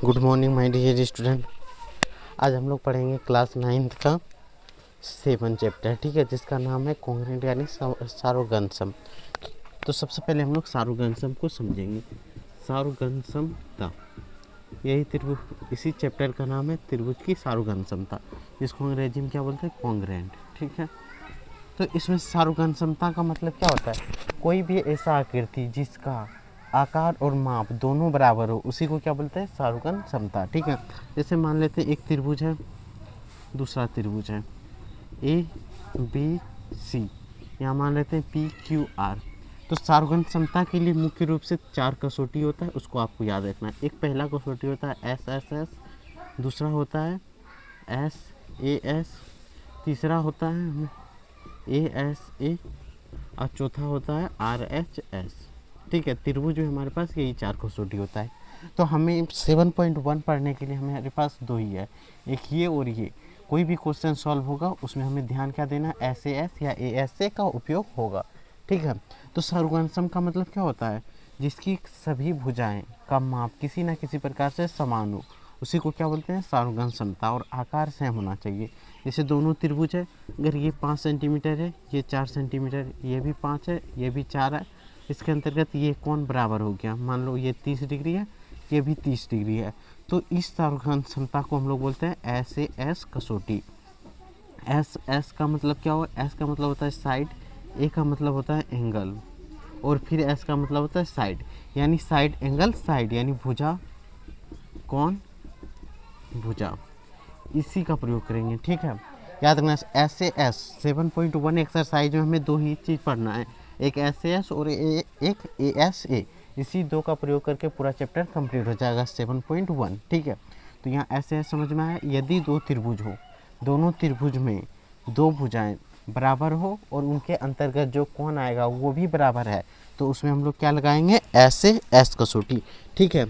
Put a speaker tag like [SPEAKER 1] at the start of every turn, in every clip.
[SPEAKER 1] Good morning my dear student. आज हम लोग पढ़ेंगे क्लास 9th का 7 चैप्टर, ठीक है, जिसका नाम है कॉन्ग्रुएंट यानी सारोगनसम। तो सबसे पहले हम लोग सारोगनसम को समझेंगे। सारोगनसमता, यही त्रिभुज, इसी चैप्टर का नाम है त्रिभुज की सारोगनसमता, जिसको अंग्रेजी में क्या बोलते हैं, कॉन्ग्रुएंट, ठीक है। तो इसमें सारोगनसमता का मतलब क्या होता है, कोई भी ऐसा आकृति जिसका आकार और माप दोनों बराबर हो, उसी को क्या बोलते हैं, सारोगनसमता, ठीक है। जैसे मान लेते हैं एक त्रिभुज है, दूसरा त्रिभुज है ए बी सी, यहाँ मान लेते हैं पी क्यू आर। तो सारोगनसमता के लिए मुख्य रूप से 4 कसौटी होता है, उसको आपको याद रखना है। एक पहला कसौटी होता है एस एस एस, दूसरा होता है एस ए एस, तीसरा होता है ए एस ए, और चौथा होता है आर एच एस, ठीक है। त्रिभुज में हमारे पास यही 4 कसौटी होता है। तो हमें 7.1 पढ़ने के लिए हमारे पास 2 ही है, एक ये और ये। कोई भी क्वेश्चन सॉल्व होगा उसमें हमें ध्यान क्या देना, एस ए एस या ए एस ए का उपयोग होगा, ठीक है। तो सारोगनसम का मतलब क्या होता है, जिसकी सभी भुजाएं का माप किसी न किसी प्रकार से समान हो, उसी को क्या बोलते हैं, सारोगनसमता, और आकार सेम होना चाहिए। जैसे दोनों त्रिभुज है, अगर ये 5 सेंटीमीटर है, ये 4 सेंटीमीटर, ये भी 5 है, ये भी 4 है, इसके अंतर्गत ये कोण बराबर हो गया। मान लो ये 30 डिग्री है, ये भी 30 डिग्री है। तो इस सारोगनसमता को हम लोग बोलते हैं एस ए एस कसौटी। एस एस का मतलब क्या हो, एस का मतलब होता है साइड, ए का मतलब होता है एंगल, और फिर एस का मतलब होता है साइड, यानी साइड एंगल साइड, यानी भुजा कोण भुजा, इसी का प्रयोग करेंगे, ठीक है। याद रखना एस ए एस 7.1 एक्सरसाइज में हमें 2 ही चीज़ पढ़ना है, एक एस ए एस और एक ए एस ए। इसी 2 का प्रयोग करके पूरा चैप्टर कंप्लीट हो जाएगा 7.1, ठीक है। तो यहाँ एस ए एस समझ में आया। यदि 2 त्रिभुज हो, दोनों त्रिभुज में 2 भुजाएं बराबर हो और उनके अंतर्गत जो कोण आएगा वो भी बराबर है, तो उसमें हम लोग क्या लगाएंगे, एस ए एस कसौटी, ठीक है।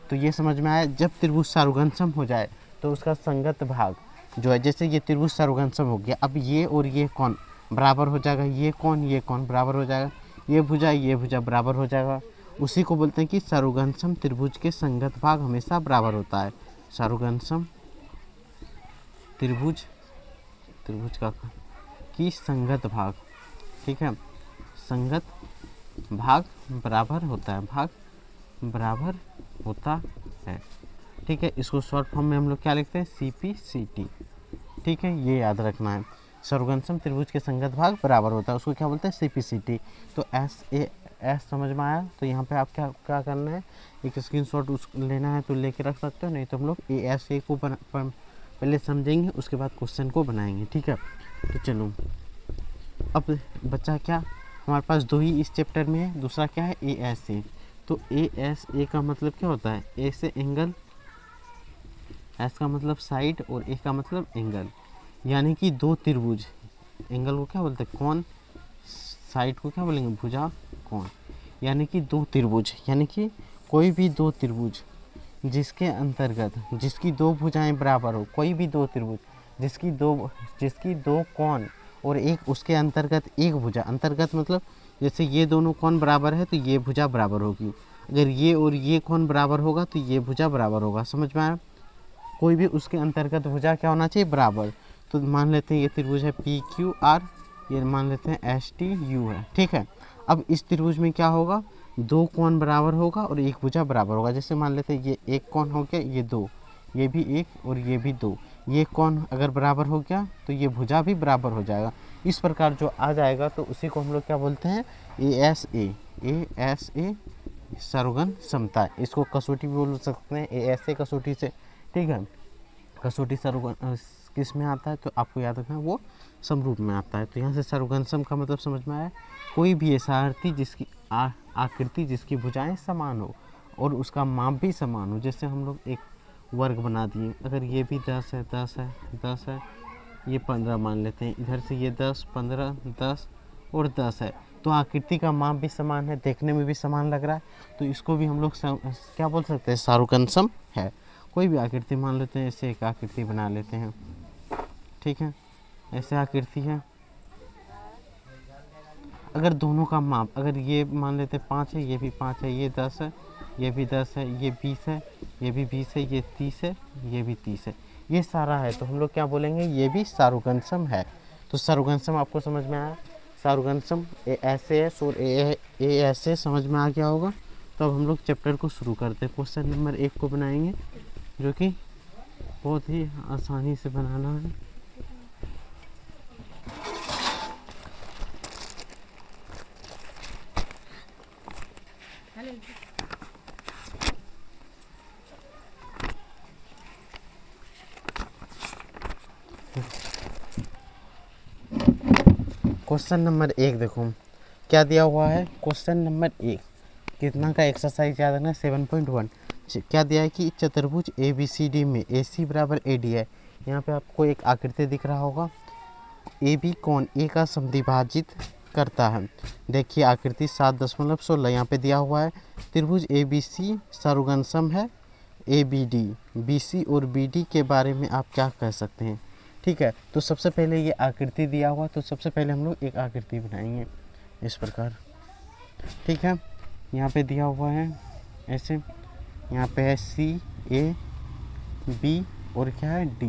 [SPEAKER 1] तो ये समझ में आया। जब त्रिभुज सारोगनसम हो जाए तो उसका संगत भाग जो है, जैसे ये त्रिभुज सारोगनसम हो गया, अब ये और ये कोण बराबर हो जाएगा, ये कोण बराबर हो जाएगा, ये भुजा बराबर हो जाएगा। उसी को बोलते हैं कि सारोगनसम त्रिभुज के संगत भाग हमेशा बराबर होता है। सारोगनसम त्रिभुज का की संगत भाग, ठीक है, संगत भाग बराबर होता है, भाग बराबर होता है, ठीक है। इसको शॉर्ट फॉर्म में हम लोग क्या लिखते हैं, सी पी सी टी, ठीक है, ये याद रखना है। सारोगनसम त्रिभुज के संगत भाग बराबर होता है, उसको क्या बोलते हैं, सी पी सी टी। तो एस ए एस समझ में आया। तो यहाँ पे आप क्या करना है, एक स्क्रीनशॉट उस लेना है तो लेके रख सकते हो, नहीं तो हम लोग ए एस ए को पहले समझेंगे, उसके बाद क्वेश्चन को बनाएंगे, ठीक है। तो चलो, अब बच्चा क्या, हमारे पास 2 ही इस चैप्टर में है, दूसरा क्या है, ए एस ए। तो ए एस ए का मतलब क्या होता है, ए से एंगल, एस का मतलब साइड और ए का मतलब एंगल, यानी कि 2 त्रिभुज, एंगल को क्या बोलते हैं, कोण, साइड को क्या बोलेंगे, भुजा कोण, यानी कि 2 त्रिभुज, यानी कि कोई भी 2 त्रिभुज जिसके अंतर्गत जिसकी 2 भुजाएं बराबर हो, कोई भी 2 त्रिभुज जिसकी 2 कोण और एक उसके अंतर्गत एक भुजा, अंतर्गत मतलब जैसे ये दोनों कोण बराबर है तो ये भुजा बराबर होगी, अगर ये और ये कोण बराबर होगा तो ये भुजा बराबर होगा, समझ में आया। कोई भी उसके अंतर्गत भुजा क्या होना चाहिए, बराबर। तो मान लेते हैं ये त्रिभुज है पी क्यू आर, ये मान लेते हैं एस टी यू है, ठीक है। अब इस त्रिभुज में क्या होगा, 2 कोण बराबर होगा और एक भुजा बराबर होगा। जैसे मान लेते हैं ये एक कोण हो गया, ये 2, ये भी 1 और ये भी 2, ये कोण अगर बराबर हो गया तो ये भुजा भी बराबर हो जाएगा। इस प्रकार जो आ जाएगा तो उसी को हम लोग क्या बोलते हैं, ए एस ए सारोगनसमता। इसको कसौटी भी बोल सकते हैं, ए एस ए कसौटी से, ठीक है। कसौटी सारोगन किस में आता है, तो आपको याद रखना वो समरूप में आता है। तो यहाँ से सारोगनसम का मतलब समझ में आया, कोई भी ऐसा आकृति जिसकी आकृति जिसकी भुजाएं समान हो और उसका माप भी समान हो। जैसे हम लोग एक वर्ग बना दिए, अगर ये भी 10 है, 10 है, 10 है, ये 15 मान लेते हैं, इधर से ये 10, 15, 10 और 10 है, तो आकृति का माप भी समान है, देखने में भी समान लग रहा है, तो इसको भी हम लोग क्या बोल सकते हैं, सारोगनसम है। कोई भी आकृति मान लेते हैं, ऐसे एक आकृति बना लेते हैं, ठीक है, ऐसे आकृति है। अगर दोनों का माप, अगर ये मान लेते हैं 5 है, ये भी 5 है, ये 10 है, ये भी 10 है, ये 20 है, ये भी 20 है, ये 30 है, ये भी 30 है, ये सारा है। तो हम लोग क्या बोलेंगे, ये भी सारूगंसम है। तो सारूगंसम आपको समझ में आया, सारूगंसम ए ऐसे है और ए ऐसे समझ में आ गया होगा। तो अब हम लोग चैप्टर को शुरू करते हैं। क्वेश्चन नंबर 1 को बनाएंगे, जो कि बहुत ही आसानी से बनाना है। क्वेश्चन नंबर 1 देखो क्या दिया हुआ है। क्वेश्चन नंबर 1 कितना का एक्सरसाइज याद रखना, 7.1। क्या दिया है कि चतुर्भुज ABCD में AC बराबर AD है। यहाँ पे आपको एक आकृति दिख रहा होगा, AB कोण A का समद्विभाजित करता है। देखिए आकृति 7.16 यहाँ पे दिया हुआ है। त्रिभुज ABC सारूगंसम है ABD। BC और BD के बारे में आप क्या कह सकते हैं। ठीक है, तो सबसे पहले ये आकृति दिया हुआ, तो सबसे पहले हम लोग एक आकृति बनाएंगे इस प्रकार। ठीक है, यहाँ पे दिया हुआ है ऐसे, यहाँ पे है CAB और क्या है D,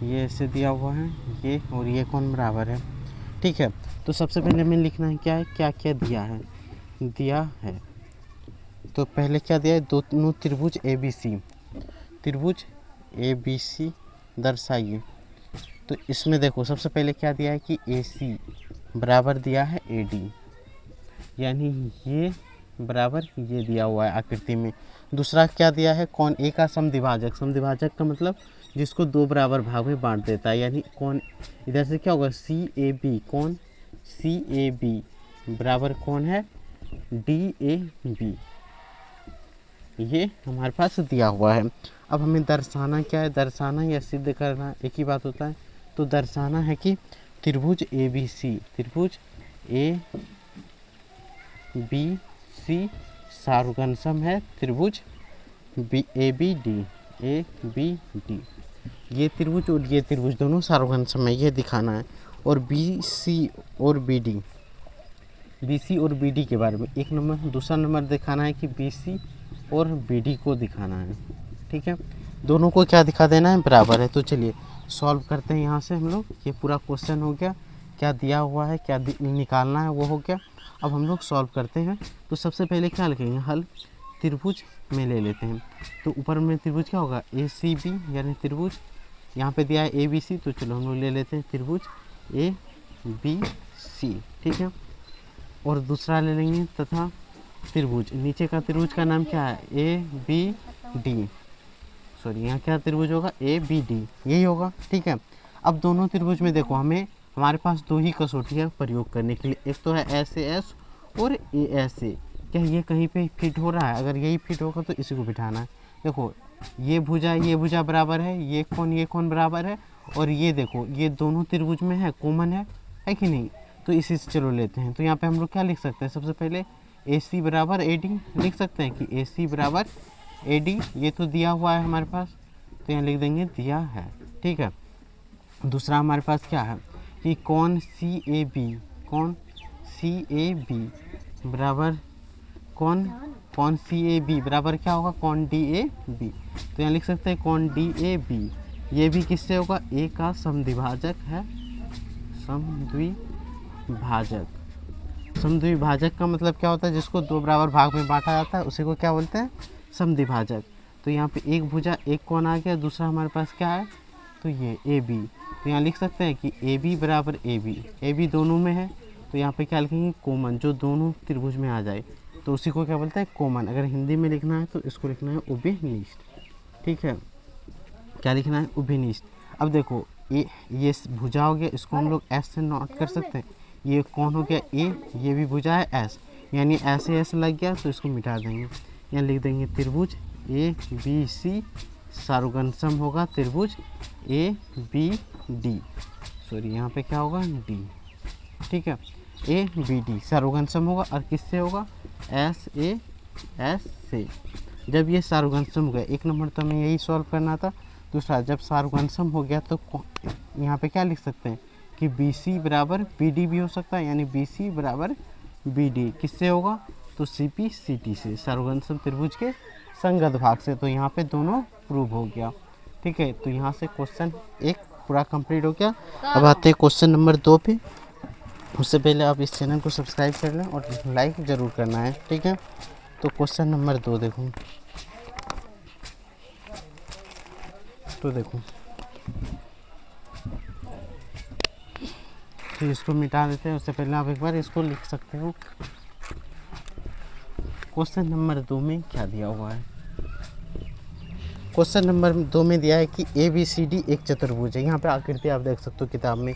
[SPEAKER 1] ये ऐसे दिया हुआ है, ये और ये कोण बराबर है। ठीक है, तो सबसे पहले हमें लिखना है क्या है, क्या क्या दिया है। तो पहले क्या दिया है, दोनों त्रिभुज ABC दर्शाइए। तो इसमें देखो सबसे पहले क्या दिया है कि AC बराबर दिया है AD, यानी ये बराबर ये दिया हुआ है आकृति में। दूसरा क्या दिया है, कोण A का समद्विभाजक। समद्विभाजक का मतलब जिसको दो बराबर भाग में बांट देता है, यानी कोण इधर से क्या होगा CAB, कोण CAB बराबर कौन है DAB, ये हमारे पास दिया हुआ है। अब हमें दर्शाना क्या है, दर्शाना या सिद्ध करना एक ही बात होता है। तो दर्शाना है कि त्रिभुज ABC सारूगंसम है त्रिभुज ABD। ये त्रिभुज और ये त्रिभुज दोनों सारूगंसम है, ये दिखाना है। और BC और BD के बारे में एक नंबर। दूसरा नंबर दिखाना है कि BC और BD को दिखाना है। ठीक है, दोनों को क्या दिखा देना है, बराबर है। तो चलिए सॉल्व करते हैं यहाँ से हम लोग। ये पूरा क्वेश्चन हो गया, क्या दिया हुआ है, क्या निकालना है वो हो गया। अब हम लोग सॉल्व करते हैं। तो सबसे पहले क्या लिखेंगे, हल त्रिभुज में ले लेते हैं। तो ऊपर में त्रिभुज क्या होगा ACB, यानी त्रिभुज यहाँ पे दिया है ABC, तो चलो हम लोग ले लेते हैं त्रिभुज ABC। ठीक है, और दूसरा ले लेंगे तथा त्रिभुज, नीचे का त्रिभुज का नाम क्या है ABD, सॉरी यहाँ क्या त्रिभुज होगा ABD, यही होगा। ठीक है, अब दोनों त्रिभुज में देखो हमारे पास दो ही कसौटियाँ प्रयोग करने के लिए, एक तो है SAS और ASA। क्या ये कहीं पे फिट हो रहा है, अगर यही फिट होगा तो इसी को बिठाना है। देखो ये भुजा बराबर है, ये कोण बराबर है, और ये देखो ये दोनों त्रिभुज में है, कॉमन है कि नहीं। तो इसी से चलो लेते हैं। तो यहाँ पे हम लोग क्या लिख सकते हैं, सबसे पहले AC बराबर AD लिख सकते हैं कि AC बराबर AD, ये तो दिया हुआ है हमारे पास, तो यहाँ लिख देंगे दिया है। ठीक है, दूसरा हमारे पास क्या है कि कोण CAB बराबर कोण CAB बराबर क्या होगा, कोण DAB। तो यहाँ लिख सकते हैं कोण DAB, ये भी किससे होगा, A का समद्विभाजक है। समद्विभाजक का मतलब क्या होता है, जिसको दो बराबर भाग में बांटा जाता है उसी को क्या बोलते हैं, समद्विभाजक। तो यहाँ पे एक भुजा एक कोण आ गया, दूसरा हमारे पास क्या है, तो ये AB। तो यहाँ लिख सकते हैं कि AB बराबर AB दोनों में है, तो यहाँ पे क्या लिखेंगे, कॉमन, जो दोनों त्रिभुज में आ जाए तो उसी को क्या बोलते हैं, कॉमन। अगर हिंदी में लिखना है तो इसको लिखना है उभयनिष्ठ। ठीक है, क्या लिखना है, उभयनिष्ठ। अब देखो ये भुजा हो गया, इसको हम लोग S से नोट कर सकते हैं। ये कौन हो गया A, ये भी भुजा है S, यानी ऐसे S लग गया तो इसको मिटा देंगे। यहाँ लिख देंगे त्रिभुज ABC सारूगंसम होगा त्रिभुज ABD, सॉरी यहाँ पे क्या होगा D। ठीक है, ABD सारूगंसम होगा, और किससे होगा, SAS से। जब ये सारूगंसम हो गया, एक नंबर तो हमें यही सॉल्व करना था। दूसरा, जब सारूगंसम हो गया तो यहाँ पे क्या लिख सकते हैं कि BC बराबर BD भी हो सकता है, यानी BC बराबर BD किससे होगा, तो सी पी सी टी से, सर्वघन त्रिभुज के संगत भाग से, तो यहाँ पे दोनों प्रूव हो गया। ठीक है, तो यहाँ से क्वेश्चन 1 पूरा कंप्लीट हो गया। अब आते हैं क्वेश्चन नंबर 2 पे। उससे पहले आप इस चैनल को सब्सक्राइब कर लें और लाइक ज़रूर करना है। ठीक है, तो क्वेश्चन नंबर 2 देखो, तो देखो, तो इसको मिटा देते हैं। उससे पहले आप एक बार इसको लिख सकते हो। क्वेश्चन नंबर 2 में क्या दिया हुआ है? क्वेश्चन नंबर 2 में दिया है कि ए बी सी डी एक चतुर्भुज है। यहाँ पे आकृति आप देख सकते हो किताब में।